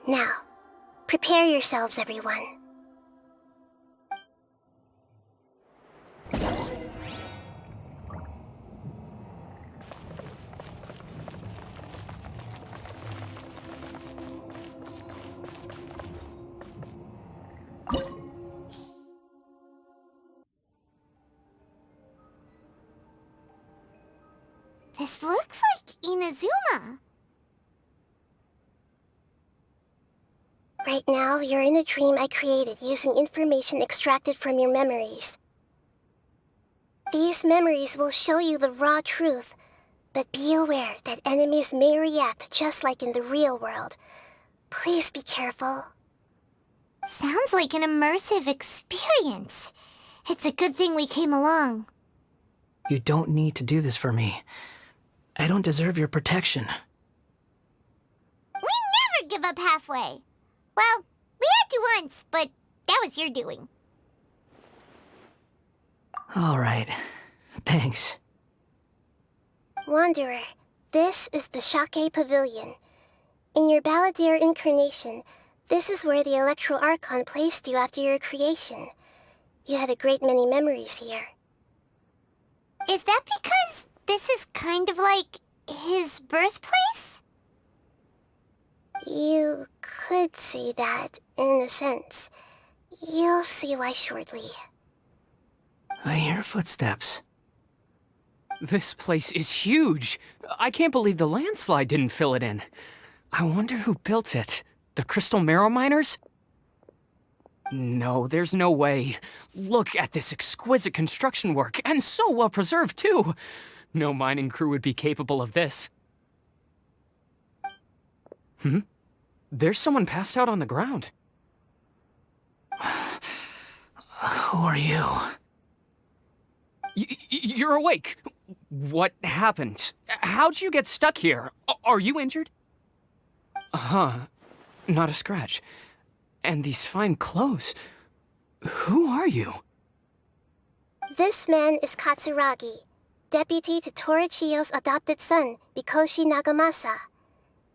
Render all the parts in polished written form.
Now, prepare yourselves, everyone. This looks like Inazuma. Right now, you're in a dream I created using information extracted from your memories. These memories will show you the raw truth, but be aware that enemies may react just like in the real world. Please be careful. Sounds like an immersive experience. It's a good thing we came along. You don't need to do this for me. I don't deserve your protection. We never give up halfway. Well, we had to once, but that was your doing. All right. Thanks. Wanderer, this is the Shake Pavilion. In your Balladeer incarnation, this is where the Electro-Archon placed you after your creation. You had a great many memories here. Is that because this is kind of like his birthplace? You could say that, in a sense. You'll see why shortly. I hear footsteps. This place is huge. I can't believe the landslide didn't fill it in. I wonder who built it. The Crystal Marrow Miners? No, there's no way. Look at this exquisite construction work, and so well preserved, too. No mining crew would be capable of this. There's someone passed out on the ground. Who are you? You're awake. What happened? How'd you get stuck here? Are you injured? Not a scratch. And these fine clothes. Who are you? This man is Katsuragi, deputy to Torichiyo's adopted son, Mikoshi Nagamasa.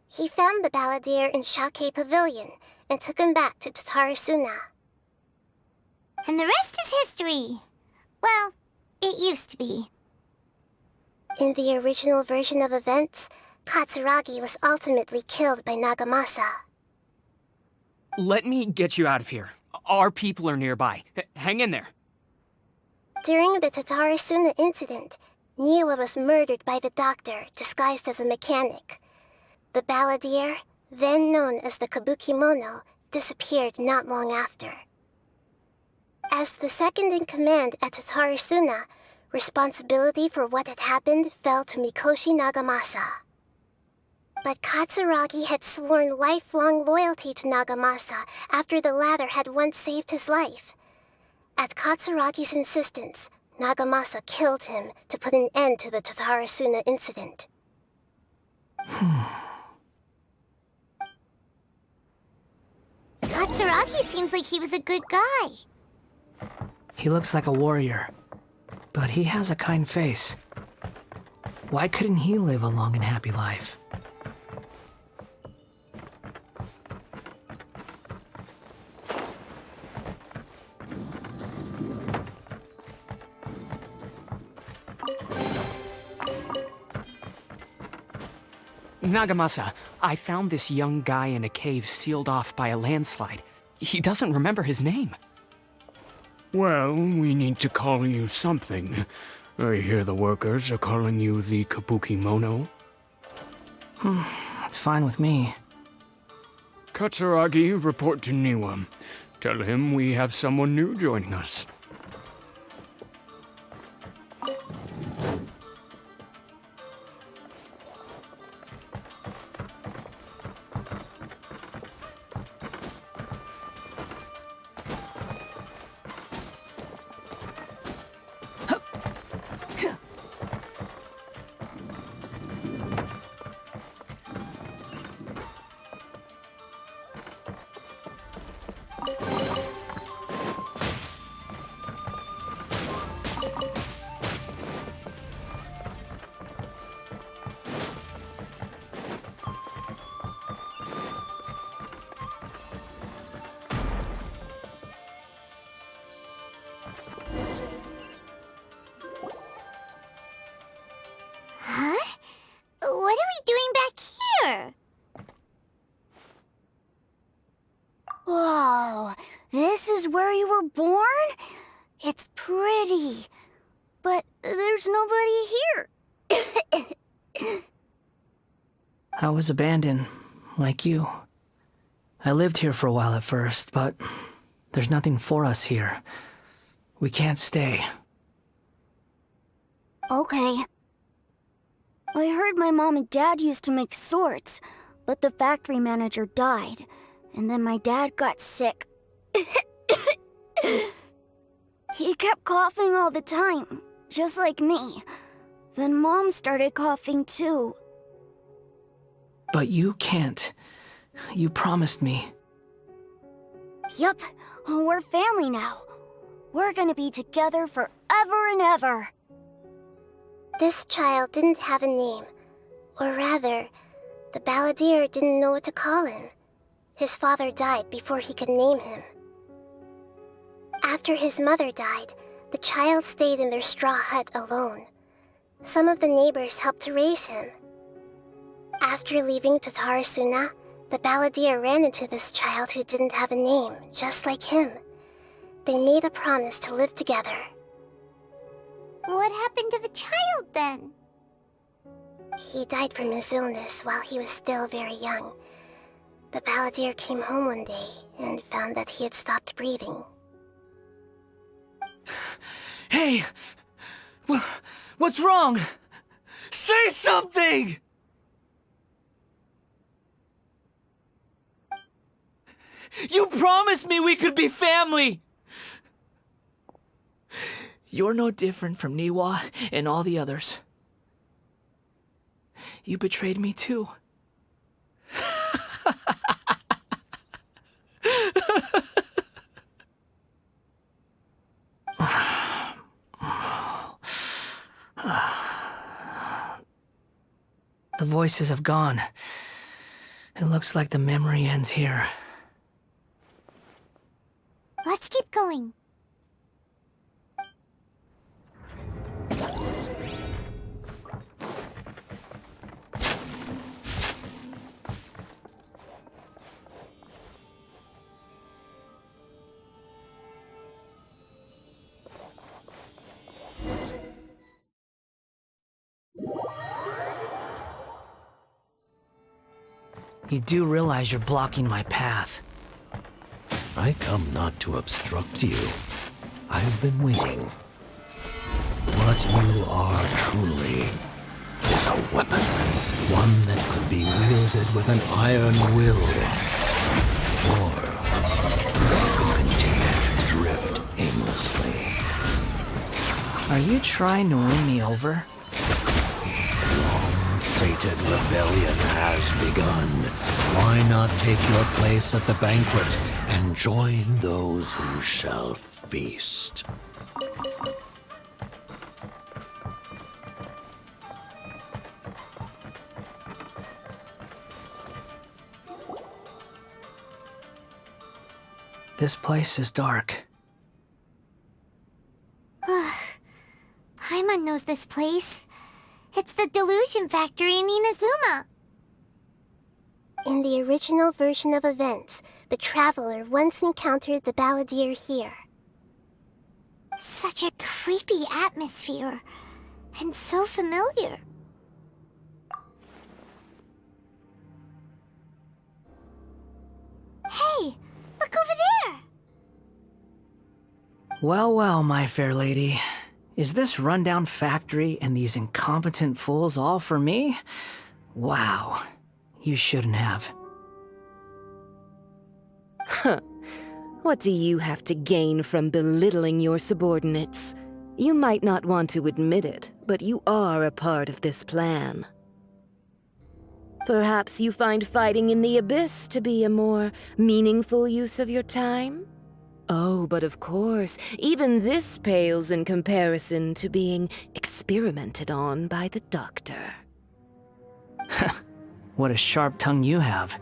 He found the Balladeer in Shake Pavilion and took him back to Tatarasuna. And the rest is history. Well, it used to be. In the original version of events, Katsuragi was ultimately killed by Nagamasa. Let me get you out of here. Our people are nearby. Hang in there. During the Tatarasuna incident, Niwa was murdered by the doctor disguised as a mechanic. The Balladeer, then known as the Kabukimono, disappeared not long after. As the second-in-command at Tatarasuna, responsibility for what had happened fell to Mikoshi Nagamasa. But Katsuragi had sworn lifelong loyalty to Nagamasa after the latter had once saved his life. At Katsuragi's insistence, Nagamasa killed him to put an end to the Tatarasuna incident. Katsuragi seems like he was a good guy. He looks like a warrior, but he has a kind face. Why couldn't he live a long and happy life? Nagamasa, I found this young guy in a cave sealed off by a landslide. He doesn't remember his name. Well, we need to call you something. I hear the workers are calling you the Kabukimono. That's fine with me. Katsuragi, report to Niwa. Tell him we have someone new joining us. Whoa, this is where you were born? It's pretty, but there's nobody here. I was abandoned, like you. I lived here for a while at first, but there's nothing for us here. We can't stay. Okay. I heard my mom and dad used to make swords, but the factory manager died, and then my dad got sick. He kept coughing all the time, just like me. Then Mom started coughing too. But you can't. You promised me. Yup, we're family now. We're gonna be together forever and ever. This child didn't have a name. Or rather, the balladeer didn't know what to call him. His father died before he could name him. After his mother died, the child stayed in their straw hut alone. Some of the neighbors helped to raise him. After leaving Tatarasuna, the balladeer ran into this child who didn't have a name, just like him. They made a promise to live together. What happened to the child then? He died from his illness while he was still very young. The balladeer came home one day and found that he had stopped breathing. Hey! What's wrong? Say something! You promised me we could be family! You're no different from Niwa and all the others. You betrayed me too. The voices have gone. It looks like the memory ends here. Let's keep going. You do realize you're blocking my path. I come not to obstruct you. I've been waiting. What you are truly is a weapon. One that could be wielded with an iron will. Or you could continue to drift aimlessly. Are you trying to win me over? Long-fated rebellion has begun. Why not take your place at the banquet and join those who shall feast? This place is dark. Paimon knows this place. It's the delusion factory in Inazuma. In the original version of events, the traveler once encountered the balladeer here. Such a creepy atmosphere. And so familiar. Hey, look over there! Well, well, my fair lady. Is this rundown factory and these incompetent fools all for me? Wow. You shouldn't have. Huh. What do you have to gain from belittling your subordinates? You might not want to admit it, but you are a part of this plan. Perhaps you find fighting in the abyss to be a more meaningful use of your time? Oh, but of course, even this pales in comparison to being experimented on by the doctor. What a sharp tongue you have.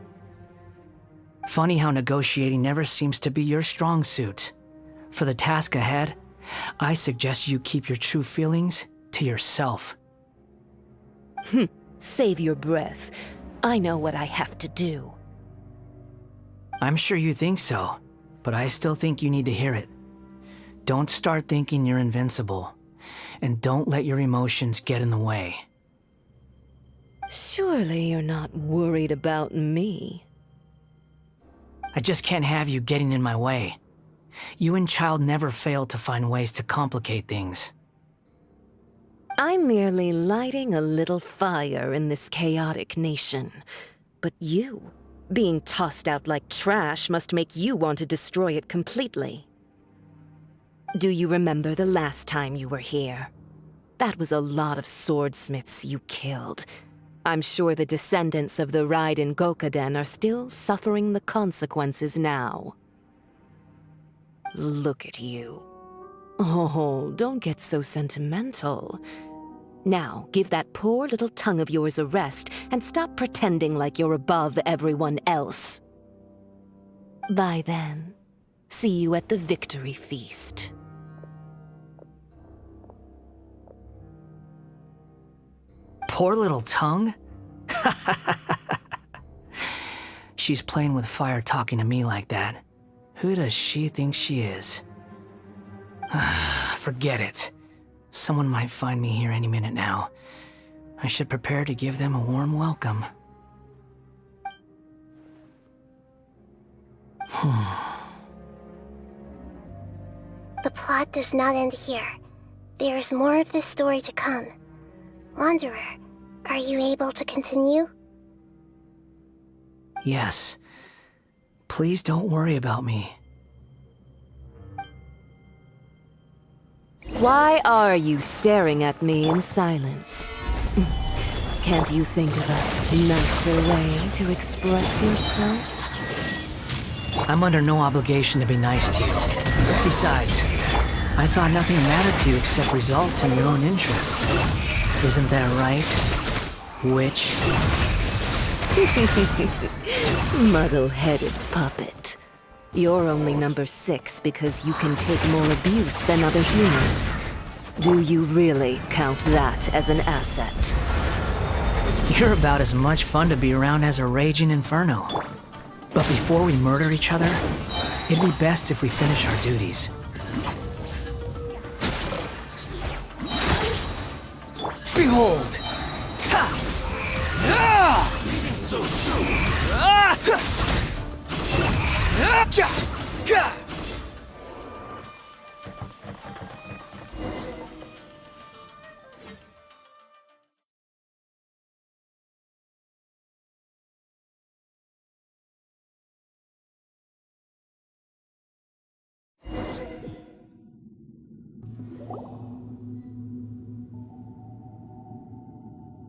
Funny how negotiating never seems to be your strong suit. For the task ahead, I suggest you keep your true feelings to yourself. Save your breath. I know what I have to do. I'm sure you think so, but I still think you need to hear it. Don't start thinking you're invincible, and don't let your emotions get in the way. Surely you're not worried about me. I just can't have you getting in my way. You and Child never fail to find ways to complicate things. I'm merely lighting a little fire in this chaotic nation. But you, being tossed out like trash, must make you want to destroy it completely. Do you remember the last time you were here? That was a lot of swordsmiths you killed. I'm sure the descendants of the Raiden Gokaden are still suffering the consequences now. Look at you. Oh, don't get so sentimental. Now, give that poor little tongue of yours a rest and stop pretending like you're above everyone else. Bye then. See you at the victory feast. Poor little tongue? She's playing with fire talking to me like that. Who does she think she is? Forget it. Someone might find me here any minute now. I should prepare to give them a warm welcome. The plot does not end here. There is more of this story to come. Wanderer, are you able to continue? Yes. Please don't worry about me. Why are you staring at me in silence? Can't you think of a nicer way to express yourself? I'm under no obligation to be nice to you. Besides, I thought nothing mattered to you except results and your own interests. Isn't that right, witch? Muddle-headed puppet. You're only number 6 because you can take more abuse than other humans. Do you really count that as an asset? You're about as much fun to be around as a raging inferno. But before we murder each other, it'd be best if we finish our duties. Behold! So soon!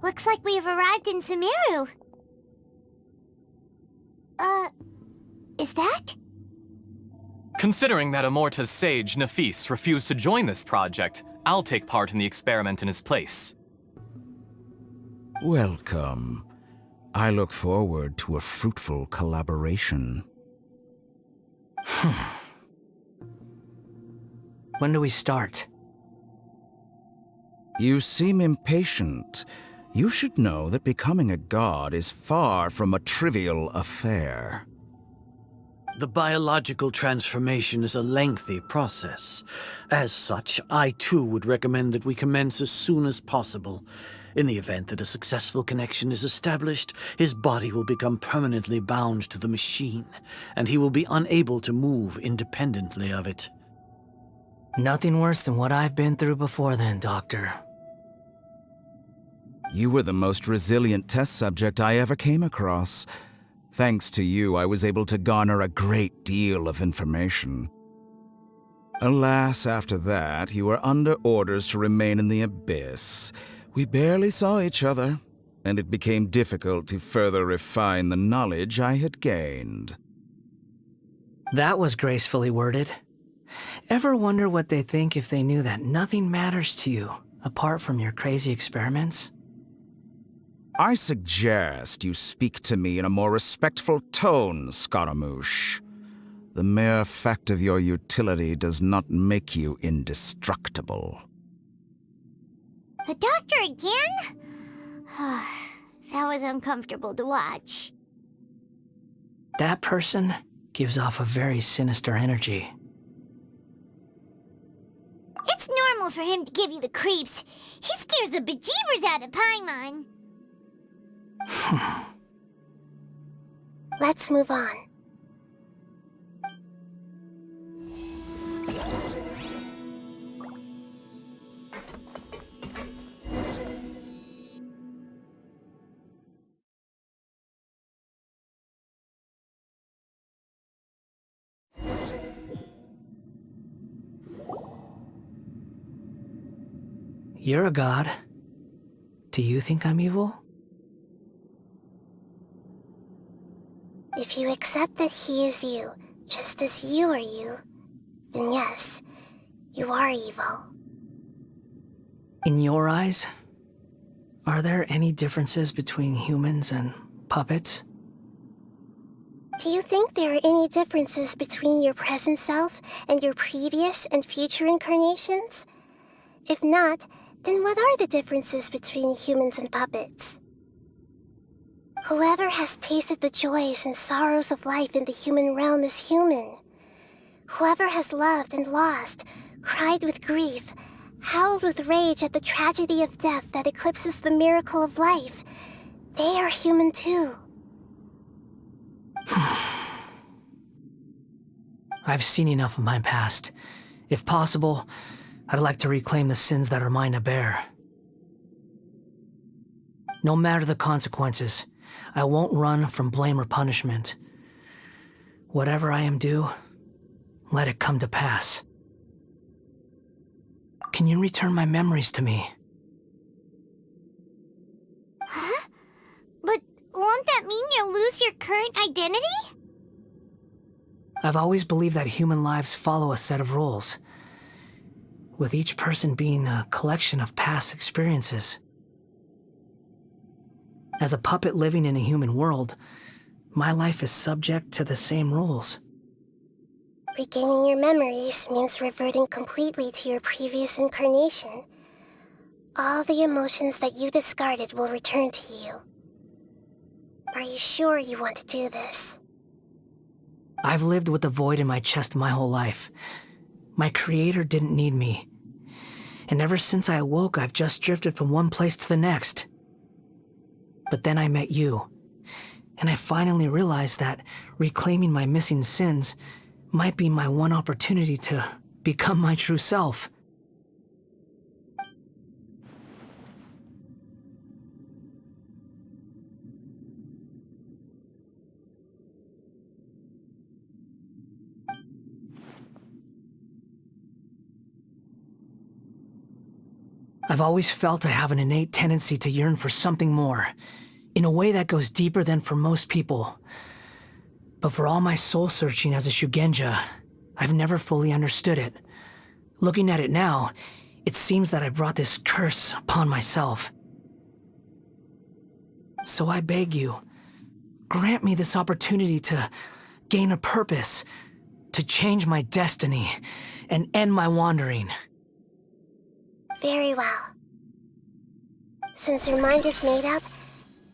Looks like we've arrived in Sumeru. Is that? Considering that Amorta's sage, Nafis, refused to join this project, I'll take part in the experiment in his place. Welcome. I look forward to a fruitful collaboration. When do we start? You seem impatient. You should know that becoming a god is far from a trivial affair. The biological transformation is a lengthy process. As such, I too would recommend that we commence as soon as possible. In the event that a successful connection is established, his body will become permanently bound to the machine, and he will be unable to move independently of it. Nothing worse than what I've been through before then, Doctor. You were the most resilient test subject I ever came across. Thanks to you, I was able to garner a great deal of information. Alas, after that, you were under orders to remain in the Abyss. We barely saw each other, and it became difficult to further refine the knowledge I had gained. That was gracefully worded. Ever wonder what they think if they knew that nothing matters to you, apart from your crazy experiments? I suggest you speak to me in a more respectful tone, Scaramouche. The mere fact of your utility does not make you indestructible. The doctor again? That was uncomfortable to watch. That person gives off a very sinister energy. It's normal for him to give you the creeps. He scares the bejeebers out of Paimon. Let's move on. You're a god. Do you think I'm evil? If you accept that he is you, just as you are you, then yes, you are evil. In your eyes, are there any differences between humans and puppets? Do you think there are any differences between your present self and your previous and future incarnations? If not, then what are the differences between humans and puppets? Whoever has tasted the joys and sorrows of life in the human realm is human. Whoever has loved and lost, cried with grief, howled with rage at the tragedy of death that eclipses the miracle of life, they are human too. I've seen enough of my past. If possible, I'd like to reclaim the sins that are mine to bear. No matter the consequences, I won't run from blame or punishment. Whatever I am due, let it come to pass. Can you return my memories to me? Huh? But won't that mean you'll lose your current identity? I've always believed that human lives follow a set of rules, with each person being a collection of past experiences. As a puppet living in a human world, my life is subject to the same rules. Regaining your memories means reverting completely to your previous incarnation. All the emotions that you discarded will return to you. Are you sure you want to do this? I've lived with a void in my chest my whole life. My creator didn't need me. And ever since I awoke, I've just drifted from one place to the next. But then I met you, and I finally realized that reclaiming my missing sins might be my one opportunity to become my true self. I've always felt I have an innate tendency to yearn for something more, in a way that goes deeper than for most people. But for all my soul-searching as a Shugenja, I've never fully understood it. Looking at it now, it seems that I brought this curse upon myself. So I beg you, grant me this opportunity to gain a purpose, to change my destiny, and end my wandering. Very well. Since your mind is made up,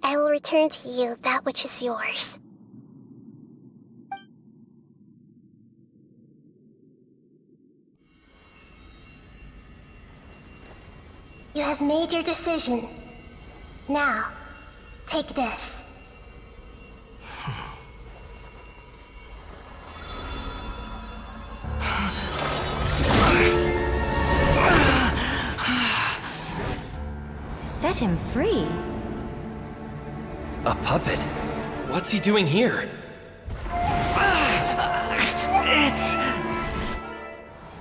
I will return to you that which is yours. You have made your decision. Now, take this. Set him free. A puppet? What's he doing here?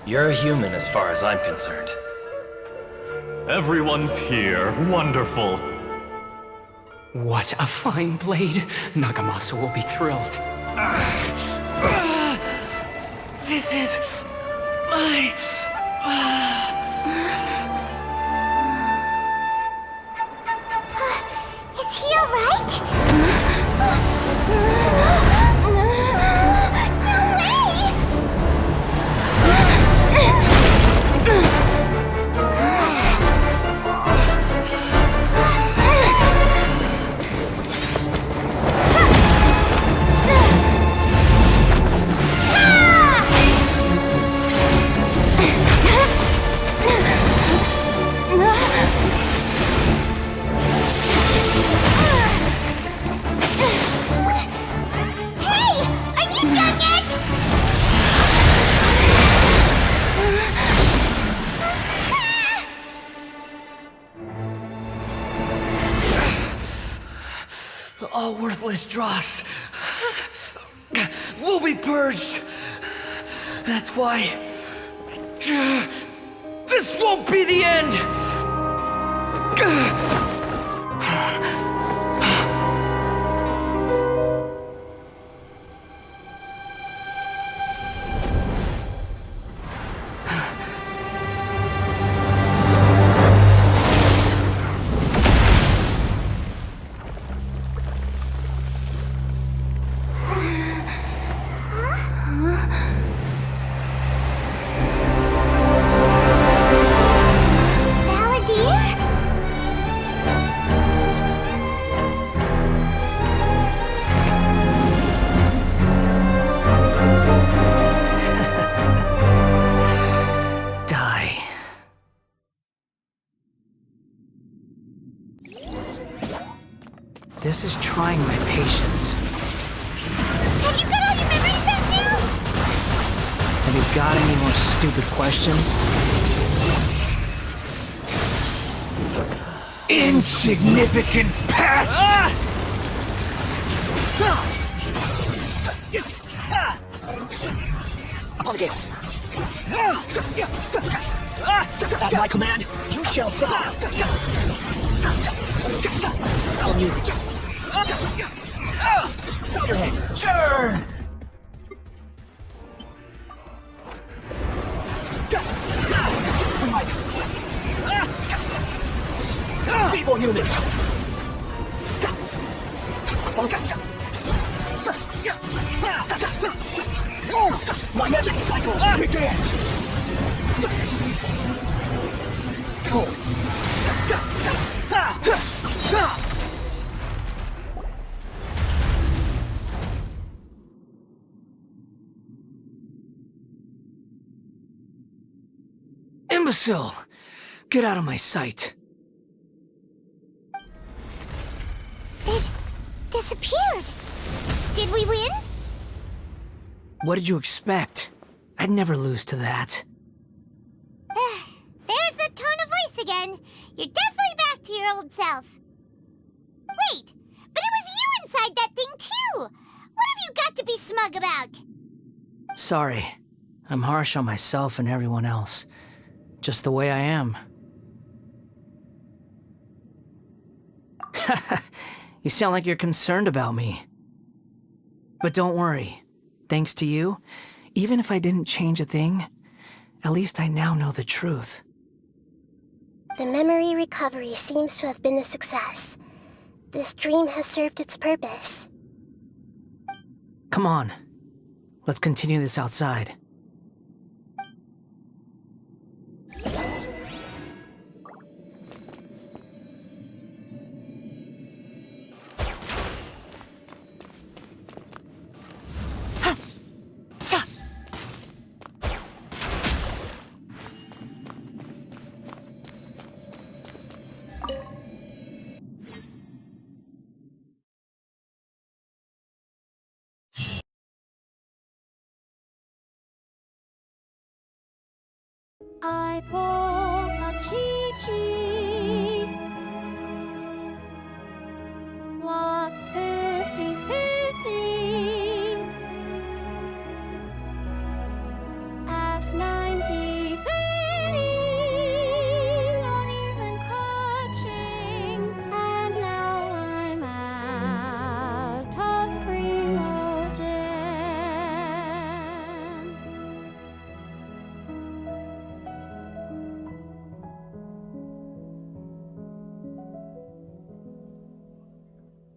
You're a human as far as I'm concerned. Everyone's here. Wonderful. What a fine blade. Nagamasa will be thrilled. This is my... Is he alright? ruthless dross will be purged. That's why this won't be the end. This is trying my patience. Have you got all your memories back now? Have you got any more stupid questions? Insignificant past! Upon the gate. At my command, you shall fall. I'll use it. Bow your head. Sure. Rises. Feeble human. My magic cycle begins. Imbecile! Get out of my sight. It disappeared. Did we win? What did you expect? I'd never lose to that. There's the tone of voice again. You're definitely back to your old self. Wait, but it was you inside that thing too! What have you got to be smug about? Sorry. I'm harsh on myself and everyone else. Just the way I am. You sound like you're concerned about me. But don't worry. Thanks to you, even if I didn't change a thing, at least I now know the truth. The memory recovery seems to have been a success. This dream has served its purpose. Come on. Let's continue this outside. I pulled a chi-chi.